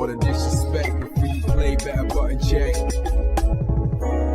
All the disrespect, the free play, better button check.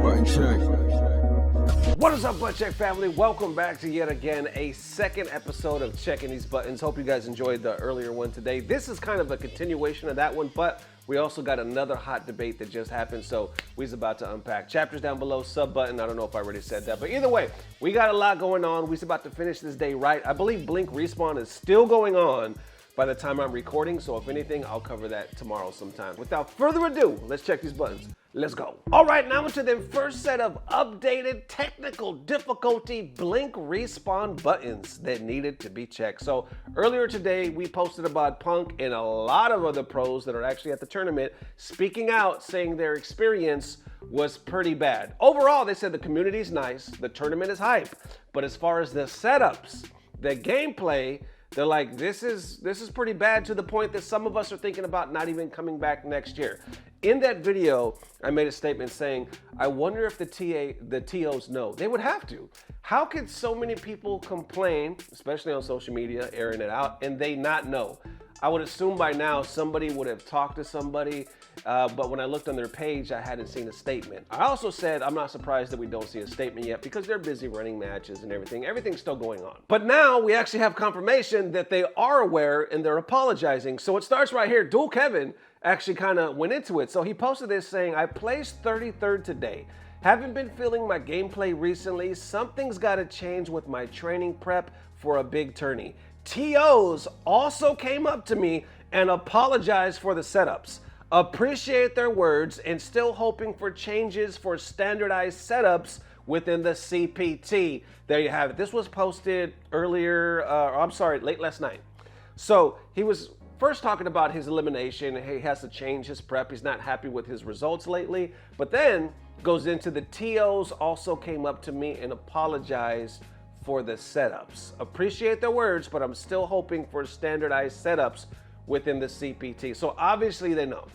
Button check. What is up, Butt Check family? Welcome back to yet again a second episode of Checking These Buttons. Hope you guys enjoyed the earlier one today. This is kind of a continuation of that one, but we also got another hot debate that just happened, so we's about to unpack. Chapters down below, sub button. I don't know if I already said that, but either way, we got a lot going on. We's about to finish this day right. I believe Blink Respawn is still going on by the time I'm recording, so if anything, I'll cover that tomorrow sometime. Without further ado, let's check these buttons. Let's go. All right, now into the first set of updated technical difficulty Blink Respawn buttons that needed to be checked. So earlier today, we posted about Punk and a lot of other pros that are actually at the tournament speaking out, saying their experience was pretty bad. Overall, they said the community's nice, the tournament is hype, but as far as the setups, the gameplay, they're like, this is pretty bad, to the point that some of us are thinking about not even coming back next year. In that video, I made a statement saying, I wonder if the TOs know. They would have to. How could so many people complain, especially on social media, airing it out, and they not know? I would assume by now somebody would have talked to somebody, but when I looked on their page, I hadn't seen a statement. I also said I'm not surprised that we don't see a statement yet because they're busy running matches and everything. Everything's still going on. But now we actually have confirmation that they are aware and they're apologizing. So it starts right here. Dual Kevin actually kind of went into it. So he posted this saying, I placed 33rd today. Haven't been feeling my gameplay recently. Something's got to change with my training prep for a big tourney. TOs also came up to me and apologized for the setups. Appreciate their words and still hoping for changes for standardized setups within the CPT. There you have it. This was posted earlier, late last night. So he was first talking about his elimination. He has to change his prep. He's not happy with his results lately, but then goes into the TOs also came up to me and apologized for the setups. Appreciate their words, but I'm still hoping for standardized setups within the CPT. So obviously they know.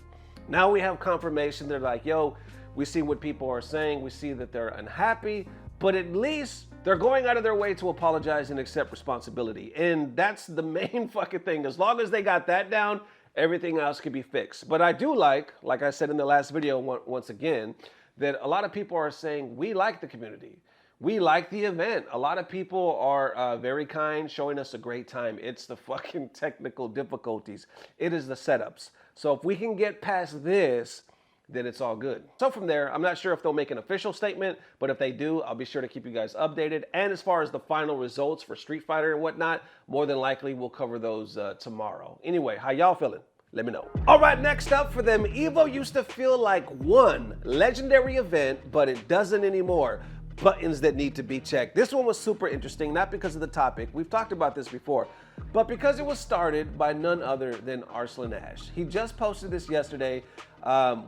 Now we have confirmation. They're like, yo, we see what people are saying. We see that they're unhappy, but at least they're going out of their way to apologize and accept responsibility. And that's the main fucking thing. As long as they got that down, everything else can be fixed. But I do like I said in the last video once again, that a lot of people are saying, we like the community. We like the event. A lot of people are very kind, showing us a great time. It's the fucking technical difficulties. It is the setups. So if we can get past this, then it's all good. So from there, I'm not sure if they'll make an official statement, but if they do, I'll be sure to keep you guys updated. And as far as the final results for Street Fighter and whatnot, more than likely we'll cover those tomorrow. Anyway, how y'all feeling? Let me know. All right, next up for them, EVO used to feel like one legendary event, but it doesn't anymore. Buttons that need to be checked. This one was super interesting, not because of the topic. We've talked about this before, but because it was started by none other than Arslan Ash. He just posted this yesterday.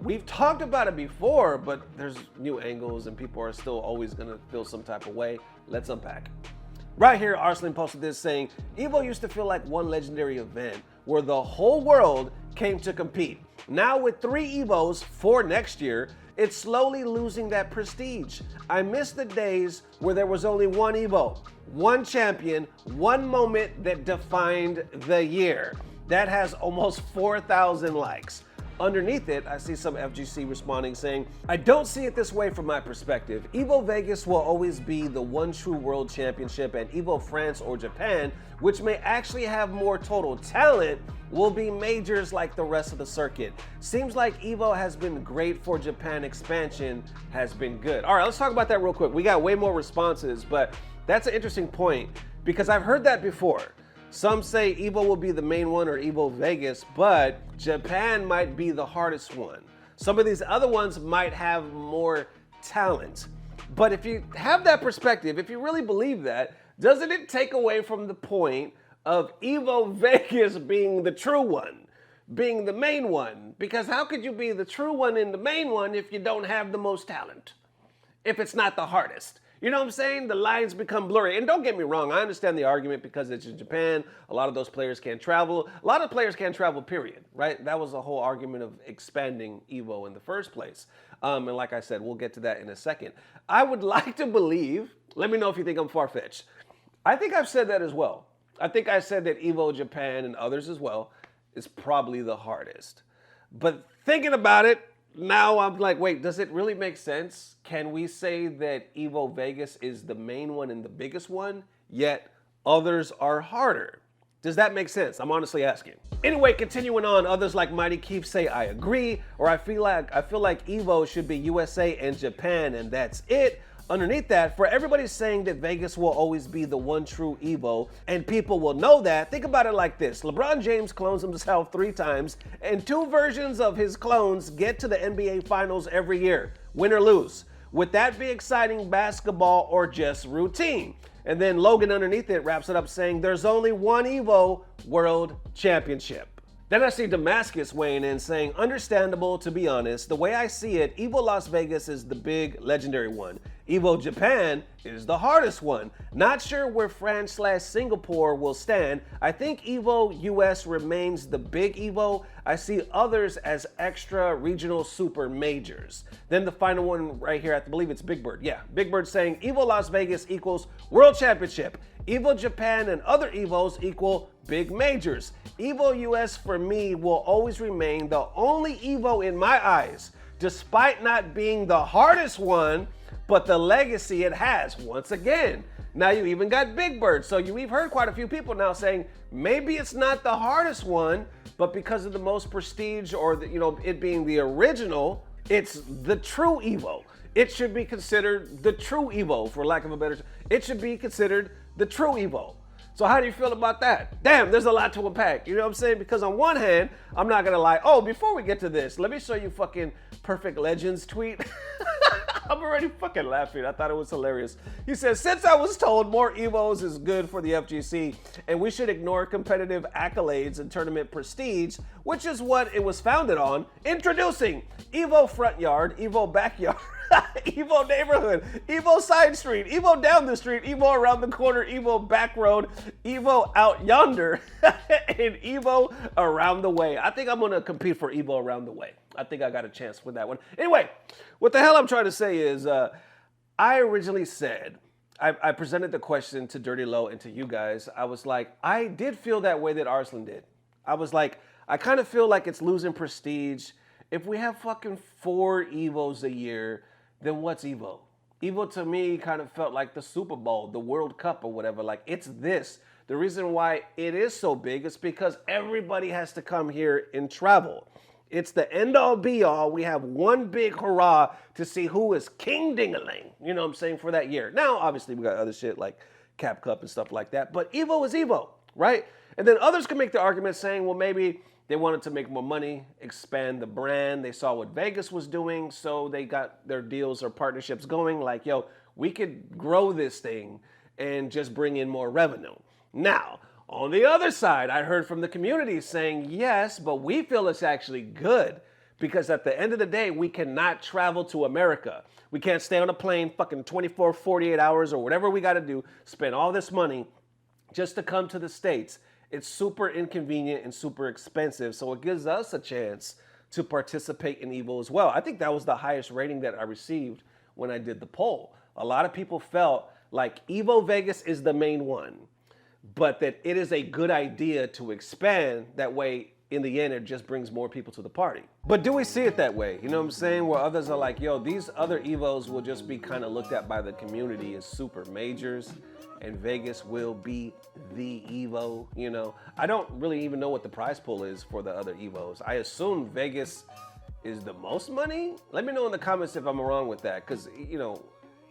We've talked about it before, but there's new angles and people are still always gonna feel some type of way. Let's unpack. Right here, Arslan posted this saying, EVO used to feel like one legendary event where the whole world came to compete. Now with 3 EVOs for next year, it's slowly losing that prestige. I miss the days where there was only one EVO, one champion, one moment that defined the year. That has almost 4,000 likes. Underneath it, I see some FGC responding saying, I don't see it this way from my perspective. EVO Vegas will always be the one true world championship, and EVO France or Japan, which may actually have more total talent, will be majors like the rest of the circuit. Seems like EVO has been great for Japan. Expansion has been good. All right, let's talk about that real quick. We got way more responses, but that's an interesting point because I've heard that before. Some say EVO will be the main one or EVO Vegas, but Japan might be the hardest one. Some of these other ones might have more talent. But if you have that perspective, if you really believe that, doesn't it take away from the point of EVO Vegas being the true one, being the main one? Because how could you be the true one and the main one if you don't have the most talent? If it's not the hardest? You know what I'm saying? The lines become blurry. And don't get me wrong, I understand the argument because it's in Japan. A lot of those players can't travel. A lot of players can't travel, period, right? That was the whole argument of expanding EVO in the first place. And like I said, we'll get to that in a second. I would like to believe, let me know if you think I'm far-fetched. I think I've said that as well. I think I said that EVO Japan and others as well is probably the hardest. But thinking about it, now I'm like, wait, does it really make sense? Can we say that EVO Vegas is the main one and the biggest one, yet others are harder? Does that make sense? I'm honestly asking. Anyway, continuing on, others like Mighty Keith say I agree, or I feel like EVO should be USA and Japan, and that's it. Underneath that, for everybody saying that Vegas will always be the one true EVO, and people will know that, think about it like this. LeBron James clones himself 3 times, and 2 versions of his clones get to the NBA Finals every year, win or lose. Would that be exciting basketball or just routine? And then Logan underneath it wraps it up saying there's only one EVO World Championship. Then I see Damascus weighing in saying, understandable to be honest, the way I see it, EVO Las Vegas is the big legendary one. EVO Japan is the hardest one. Not sure where France/Singapore will stand. I think EVO US remains the big EVO. I see others as extra regional super majors. Then the final one right here, I believe it's Big Bird. Yeah, Big Bird saying EVO Las Vegas equals World Championship. EVO Japan and other EVOs equal big majors. EVO US for me will always remain the only EVO in my eyes, despite not being the hardest one, but the legacy it has. Once again, now you even got Big Bird. So we've heard quite a few people now saying maybe it's not the hardest one, but because of the most prestige or it being the original, it's the true EVO. It should be considered the true EVO, for lack of a better term. It should be considered the true EVO. So how do you feel about that? Damn, there's a lot to unpack. You know what I'm saying? Because on one hand, I'm not gonna lie. Oh, before we get to this, let me show you fucking Perfect Legends tweet. I'm already fucking laughing. I thought it was hilarious. He says, since I was told more EVOs is good for the FGC and we should ignore competitive accolades and tournament prestige, which is what it was founded on, introducing EVO Front Yard, EVO Backyard, EVO Neighborhood, EVO Side Street, EVO Down the Street, EVO Around the Corner, EVO Back Road, EVO Out Yonder, and EVO Around the Way. I think I'm gonna compete for EVO Around the Way. I think I got a chance with that one. Anyway, what the hell I'm trying to say is, I originally said, I presented the question to Dirty Low and to you guys. I was like, I did feel that way that Arslan did. I was like, I kind of feel like it's losing prestige. If we have fucking 4 EVOs a year, then what's EVO? EVO to me kind of felt like the Super Bowl, the World Cup or whatever. Like, it's this. The reason why it is so big is because everybody has to come here and travel. It's the end-all be-all. We have one big hurrah to see who is King Ding-a-ling, you know what I'm saying, for that year. Now, obviously, we got other shit like Cap Cup and stuff like that, but EVO is EVO, right? And then others can make the argument saying, well, maybe they wanted to make more money, expand the brand. They saw what Vegas was doing, so they got their deals or partnerships going like, yo, we could grow this thing and just bring in more revenue. Now, on the other side, I heard from the community saying, yes, but we feel it's actually good because at the end of the day, we cannot travel to America. We can't stay on a plane fucking 24, 48 hours or whatever we got to do, spend all this money just to come to the States. It's super inconvenient and super expensive, so it gives us a chance to participate in EVO as well. I think that was the highest rating that I received when I did the poll. A lot of people felt like EVO Vegas is the main one, but that it is a good idea to expand. That way, in the end, it just brings more people to the party. But do we see it that way? You know what I'm saying? Where others are like, yo, these other EVOs will just be kind of looked at by the community as super majors, and Vegas will be the EVO, you know? I don't really even know what the prize pool is for the other EVOs. I assume Vegas is the most money? Let me know in the comments if I'm wrong with that, because, you know,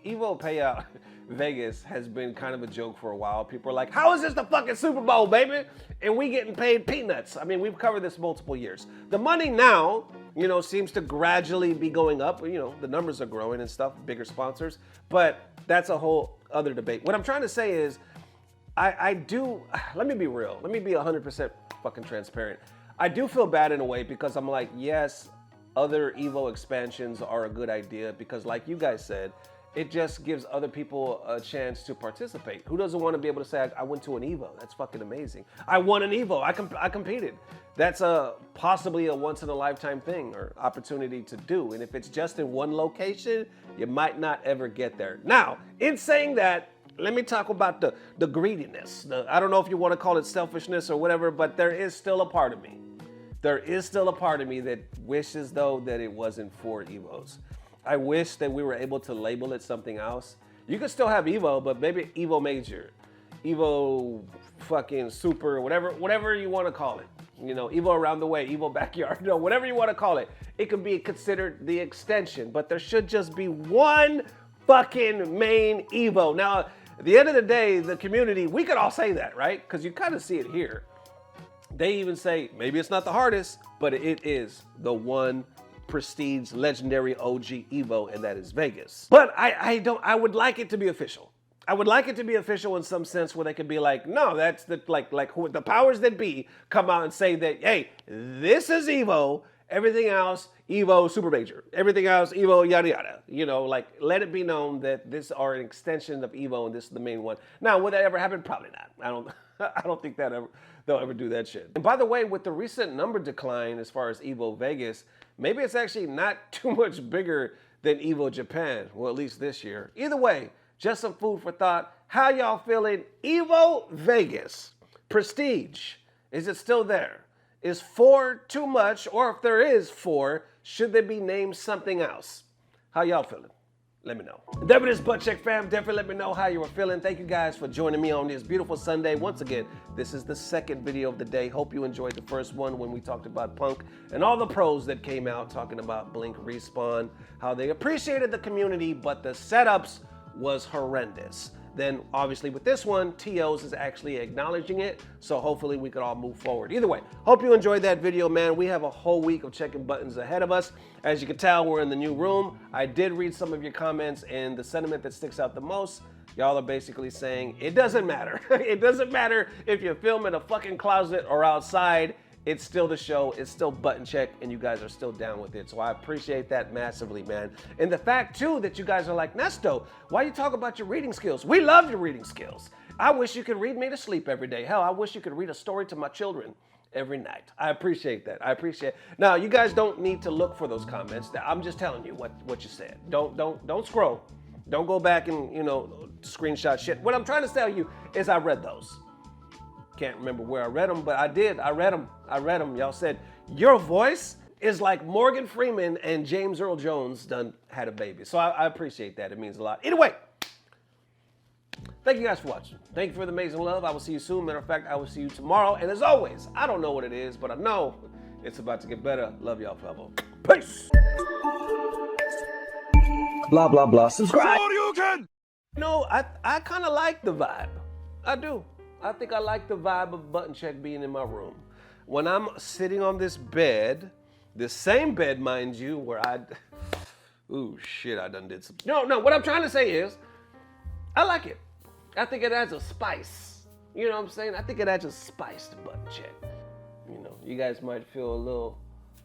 EVO payout Vegas has been kind of a joke for a while. People are like, how is this the fucking Super Bowl, baby? And we getting paid peanuts. I mean, we've covered this multiple years. The money now, you know, seems to gradually be going up. You know, the numbers are growing and stuff, bigger sponsors, but that's a whole other debate. What I'm trying to say is, let me be real. Let me be 100% fucking transparent. I do feel bad in a way because I'm like, yes, other EVO expansions are a good idea because like you guys said, it just gives other people a chance to participate. Who doesn't want to be able to say, I went to an EVO? That's fucking amazing. I won an EVO. I competed. That's possibly a once-in-a-lifetime thing or opportunity to do. And if it's just in one location, you might not ever get there. Now, in saying that, let me talk about the greediness. I don't know if you want to call it selfishness or whatever, but there is still a part of me there is still a part of me that wishes though that it wasn't 4 EVOs. I wish that we were able to label it something else. You could still have EVO, but maybe EVO Major, EVO fucking Super, whatever you want to call it. You know, EVO Around the Way, EVO Backyard, you know, whatever you want to call it. It could be considered the extension, but there should just be one fucking main EVO. Now, at the end of the day, the community, we could all say that, right? Because you kind of see it here. They even say, maybe it's not the hardest, but it is the one prestige legendary OG EVO, and that is Vegas. But I would like it to be official. I would like it to be official in some sense where they could be like, no, that's the who the powers that be come out and say that, hey, this is EVO, everything else, EVO Super Major, everything else, EVO yada yada. You know, like let it be known that this are an extension of EVO and this is the main one. Now, will that ever happen? Probably not. I don't think they'll ever do that shit. And by the way, with the recent number decline as far as EVO Vegas, maybe it's actually not too much bigger than EVO Japan. Well, at least this year. Either way, just some food for thought. How y'all feeling? EVO Vegas, Prestige, is it still there? Is 4 too much? Or if there is 4, should they be named something else? How y'all feeling? Let me know. There it is, Butt Check fam. Definitely let me know how you were feeling. Thank you guys for joining me on this beautiful Sunday. Once again, this is the second video of the day. Hope you enjoyed the first one when we talked about Punk and all the pros that came out talking about Blink, Respawn, how they appreciated the community, but the setups was horrendous. Then obviously with this one, T.O's is actually acknowledging it, so hopefully we could all move forward. Either way, hope you enjoyed that video, man. We have a whole week of checking buttons ahead of us. As you can tell, we're in the new room. I did read some of your comments, and the sentiment that sticks out the most, y'all are basically saying, it doesn't matter. It doesn't matter if you film in a fucking closet or outside. It's still the show, it's still Button Check, and you guys are still down with it. So I appreciate that massively, man. And the fact, too, that you guys are like, Nesto, why you talk about your reading skills? We love your reading skills. I wish you could read me to sleep every day. Hell, I wish you could read a story to my children every night. I appreciate that. I appreciate it. Now, you guys don't need to look for those comments. I'm just telling you what you said. Don't scroll. Don't go back and, you know, screenshot shit. What I'm trying to tell you is I read those. Can't remember where I read them, but I did. I read them. Y'all said, your voice is like Morgan Freeman and James Earl Jones done had a baby. So I appreciate that. It means a lot. Anyway, thank you guys for watching. Thank you for the amazing love. I will see you soon. Matter of fact, I will see you tomorrow. And as always, I don't know what it is, but I know it's about to get better. Love y'all forever. Peace. Blah, blah, blah. Subscribe. No, I kind of like the vibe. I do. I think I like the vibe of Button Check being in my room. When I'm sitting on this bed, the same bed, mind you, where ooh, shit, I done did some. No, what I'm trying to say is, I like it. I think it adds a spice. You know what I'm saying? I think it adds a spice to Button Check. You know, you guys might feel a little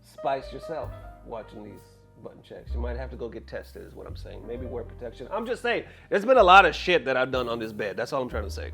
spiced yourself watching these Button Checks. You might have to go get tested is what I'm saying. Maybe wear protection. I'm just saying, there's been a lot of shit that I've done on this bed. That's all I'm trying to say.